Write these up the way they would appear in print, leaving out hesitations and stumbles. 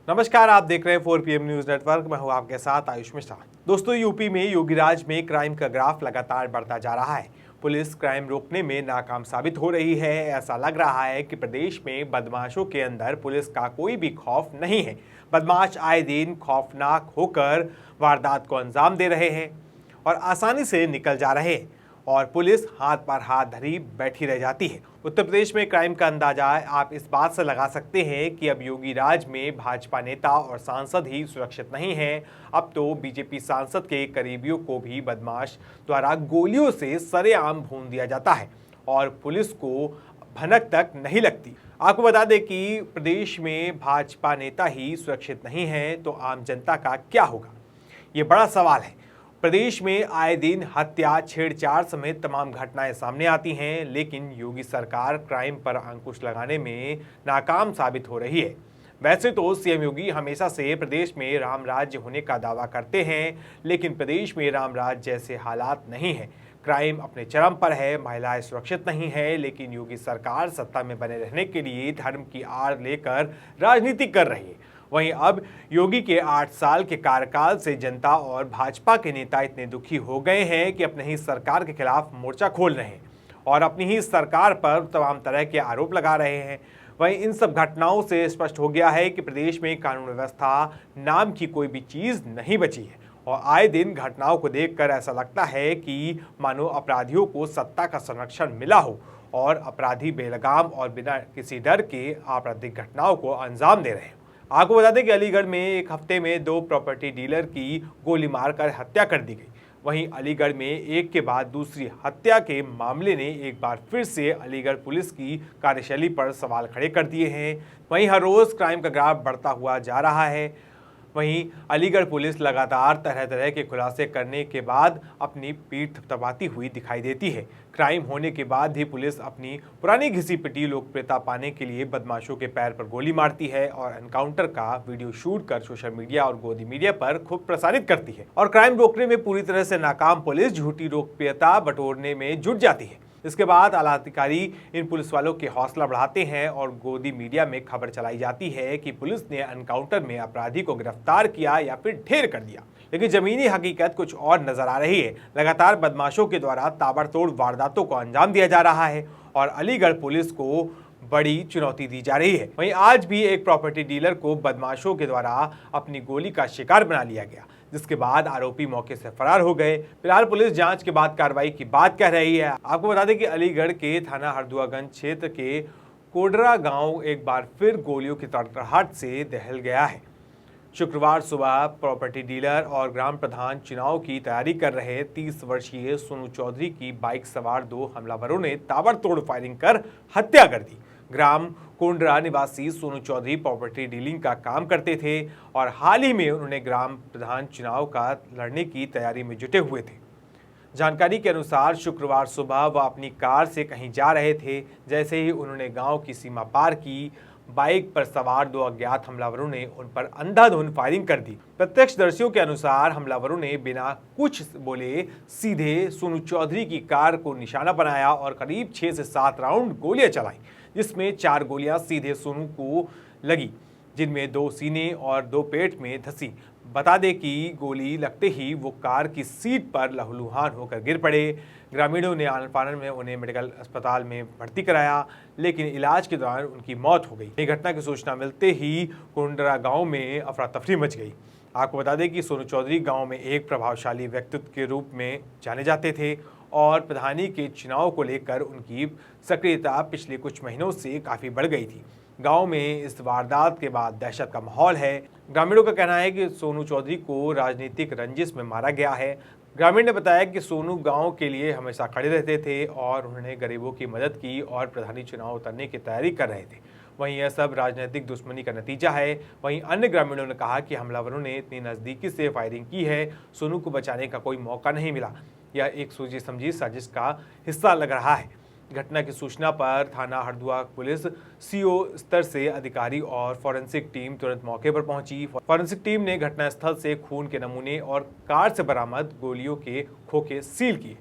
नमस्कार, आप देख रहे हैं 4 PM न्यूज नेटवर्क। मैं हूं आपके साथ आयुष मिश्रा। दोस्तों, यूपी में योगीराज में क्राइम का ग्राफ लगातार बढ़ता जा रहा है। पुलिस क्राइम रोकने में नाकाम साबित हो रही है। ऐसा लग रहा है कि प्रदेश में बदमाशों के अंदर पुलिस का कोई भी खौफ नहीं है। बदमाश आए दिन खौफनाक होकर वारदात को अंजाम दे रहे हैं और आसानी से निकल जा रहे हैं और पुलिस हाथ पर हाथ धरी बैठी रह जाती है। उत्तर प्रदेश में क्राइम का अंदाजा आप इस बात से लगा सकते हैं कि अब योगी राज में भाजपा नेता और सांसद ही सुरक्षित नहीं हैं। अब तो बीजेपी सांसद के करीबियों को भी बदमाश द्वारा गोलियों से सरेआम भून दिया जाता है और पुलिस को भनक तक नहीं लगती। आपको बता दें कि प्रदेश में भाजपा नेता ही सुरक्षित नहीं है तो आम जनता का क्या होगा, ये बड़ा सवाल है। प्रदेश में आए दिन हत्या, छेड़छाड़ समेत तमाम घटनाएं सामने आती हैं, लेकिन योगी सरकार क्राइम पर अंकुश लगाने में नाकाम साबित हो रही है। वैसे तो सीएम योगी हमेशा से प्रदेश में राम राज्य होने का दावा करते हैं, लेकिन प्रदेश में राम राज्य जैसे हालात नहीं है। क्राइम अपने चरम पर है, महिलाएं सुरक्षित नहीं है, लेकिन योगी सरकार सत्ता में बने रहने के लिए धर्म की आड़ लेकर राजनीति कर रही है। वहीं अब योगी के 8 साल के कार्यकाल से जनता और भाजपा के नेता इतने दुखी हो गए हैं कि अपने ही सरकार के खिलाफ मोर्चा खोल रहे हैं और अपनी ही सरकार पर तमाम तरह के आरोप लगा रहे हैं। वहीं इन सब घटनाओं से स्पष्ट हो गया है कि प्रदेश में कानून व्यवस्था नाम की कोई भी चीज़ नहीं बची है और आए दिन घटनाओं को देखकर ऐसा लगता है कि मानो अपराधियों को सत्ता का संरक्षण मिला हो और अपराधी बेलगाम और बिना किसी डर के आपराधिक घटनाओं को अंजाम दे रहे हैं। आपको बता दें कि अलीगढ़ में एक हफ्ते में 2 प्रॉपर्टी डीलर की गोली मारकर हत्या कर दी गई। वहीं अलीगढ़ में एक के बाद दूसरी हत्या के मामले ने एक बार फिर से अलीगढ़ पुलिस की कार्यशैली पर सवाल खड़े कर दिए हैं। वहीं हर रोज क्राइम का ग्राफ बढ़ता हुआ जा रहा है। वहीं अलीगढ़ पुलिस लगातार तरह तरह के खुलासे करने के बाद अपनी पीठ थपथपाती हुई दिखाई देती है। क्राइम होने के बाद भी पुलिस अपनी पुरानी घिसी पिटी लोकप्रियता पाने के लिए बदमाशों के पैर पर गोली मारती है और एनकाउंटर का वीडियो शूट कर सोशल मीडिया और गोदी मीडिया पर खूब प्रसारित करती है। और क्राइम रोकने में पूरी तरह से नाकाम पुलिस झूठी लोकप्रियता बटोरने में जुट जाती है। इसके बाद आला अधिकारी इन पुलिस वालों के हौसला बढ़ाते हैं और गोदी मीडिया में खबर चलाई जाती है कि पुलिस ने एनकाउंटर में अपराधी को गिरफ्तार किया या फिर ढेर कर दिया। लेकिन जमीनी हकीकत कुछ और नजर आ रही है। लगातार बदमाशों के द्वारा ताबड़तोड़ वारदातों को अंजाम दिया जा रहा है और अलीगढ़ पुलिस को बड़ी चुनौती दी जा रही है। वहीं आज भी एक प्रॉपर्टी डीलर को बदमाशों के द्वारा अपनी गोली का शिकार बना लिया गया, जिसके बाद आरोपी मौके से फरार हो गए। फिलहाल पुलिस जांच के बाद कार्रवाई की बात कह रही है। आपको बता दें कि अलीगढ़ के थाना हरदुआगंज क्षेत्र के कोडरा गांव एक बार फिर गोलियों की तड़तड़ाहट से दहल गया है। शुक्रवार सुबह प्रॉपर्टी डीलर और ग्राम प्रधान चुनाव की तैयारी कर रहे 30 वर्षीय सोनू चौधरी की बाइक सवार 2 हमलावरों ने ताबड़तोड़ फायरिंग कर हत्या कर दी। ग्राम कोंडरा निवासी सोनू चौधरी प्रॉपर्टी डीलिंग का काम करते थे और हाल ही में उन्होंने ग्राम प्रधान चुनाव का लड़ने की तैयारी में जुटे हुए थे। जानकारी के अनुसार शुक्रवार सुबह वह अपनी कार से कहीं जा रहे थे। जैसे ही उन्होंने गांव की सीमा पार की, बाइक पर सवार 2 अज्ञात हमलावरों ने उन पर अंधाधुंध फायरिंग कर दी। प्रत्यक्षदर्शियों के अनुसार हमलावरों ने बिना कुछ बोले सीधे सोनू चौधरी की कार को निशाना बनाया और करीब 6 से 7 राउंड गोलियां चलाई, जिसमें 4 गोलियां सीधे सोनू को लगी, जिनमें 2 सीने और 2 पेट में धंसी। बता दें कि गोली लगते ही वो कार की सीट पर लहूलुहान होकर गिर पड़े। ग्रामीणों ने आनन फानन में उन्हें मेडिकल अस्पताल में भर्ती कराया, लेकिन इलाज के दौरान उनकी मौत हो गई। ये घटना की सूचना मिलते ही कोंडरा गांव में अफरा तफरी मच गई। आपको बता दें कि सोनू चौधरी गांव में एक प्रभावशाली व्यक्तित्व के रूप में जाने जाते थे और प्रधानी के चुनाव को लेकर उनकी सक्रियता पिछले कुछ महीनों से काफ़ी बढ़ गई थी। गांव में इस वारदात के बाद दहशत का माहौल है। ग्रामीणों का कहना है कि सोनू चौधरी को राजनीतिक रंजिश में मारा गया है। ग्रामीण ने बताया कि सोनू गांव के लिए हमेशा खड़े रहते थे और उन्होंने गरीबों की मदद की और प्रधानी चुनाव उतरने की तैयारी कर रहे थे। वहीं यह सब राजनीतिक दुश्मनी का नतीजा है। वहीं अन्य ग्रामीणों ने कहा कि हमलावरों ने इतनी नज़दीकी से फायरिंग की है, सोनू को बचाने का कोई मौका नहीं मिला। यह एक सोची समझी साजिश का हिस्सा लग रहा है। घटना की सूचना पर थाना हरदुआ पुलिस सीओ स्तर से अधिकारी और फॉरेंसिक टीम तुरंत मौके पर पहुंची। फॉरेंसिक टीम ने घटनास्थल से खून के नमूने और कार से बरामद गोलियों के खोखे सील किए।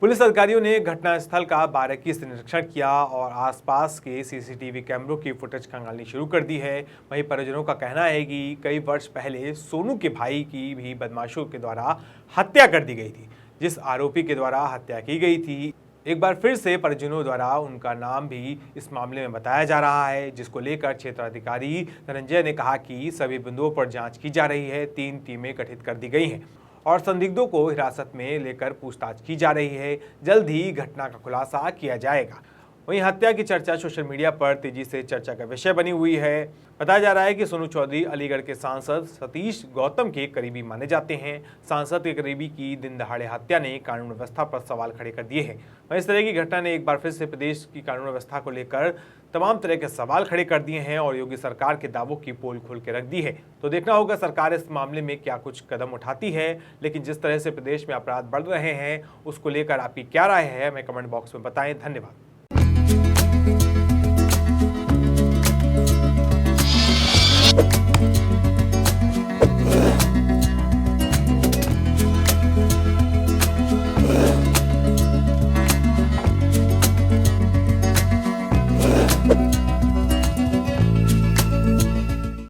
पुलिस अधिकारियों ने घटनास्थल का बारीकी से निरीक्षण किया और आसपास के सीसीटीवी कैमरों की फुटेज खंगालनी शुरू कर दी है। वहीं परिजनों का कहना है कि कई वर्ष पहले सोनू के भाई की भी बदमाशों के द्वारा हत्या कर दी गई थी। जिस आरोपी के द्वारा हत्या की गई थी, एक बार फिर से परिजनों द्वारा उनका नाम भी इस मामले में बताया जा रहा है, जिसको लेकर क्षेत्राधिकारी धनंजय ने कहा कि सभी बिंदुओं पर जांच की जा रही है। 3 टीमें गठित कर दी गई हैं और संदिग्धों को हिरासत में लेकर पूछताछ की जा रही है। जल्द ही घटना का खुलासा किया जाएगा। वहीं हत्या की चर्चा सोशल मीडिया पर तेजी से चर्चा का विषय बनी हुई है। बताया जा रहा है कि सोनू चौधरी अलीगढ़ के सांसद सतीश गौतम के करीबी माने जाते हैं। सांसद के करीबी की दिन दहाड़े हत्या ने कानून व्यवस्था पर सवाल खड़े कर दिए हैं। वहीं इस तरह की घटना ने एक बार फिर से प्रदेश की कानून व्यवस्था को लेकर तमाम तरह के सवाल खड़े कर दिए हैं और योगी सरकार के दावों की पोल खोल के रख दी है। तो देखना होगा सरकार इस मामले में क्या कुछ कदम उठाती है। लेकिन जिस तरह से प्रदेश में अपराध बढ़ रहे हैं, उसको लेकर आपकी क्या राय है, हमें कमेंट बॉक्स में बताएं। धन्यवाद।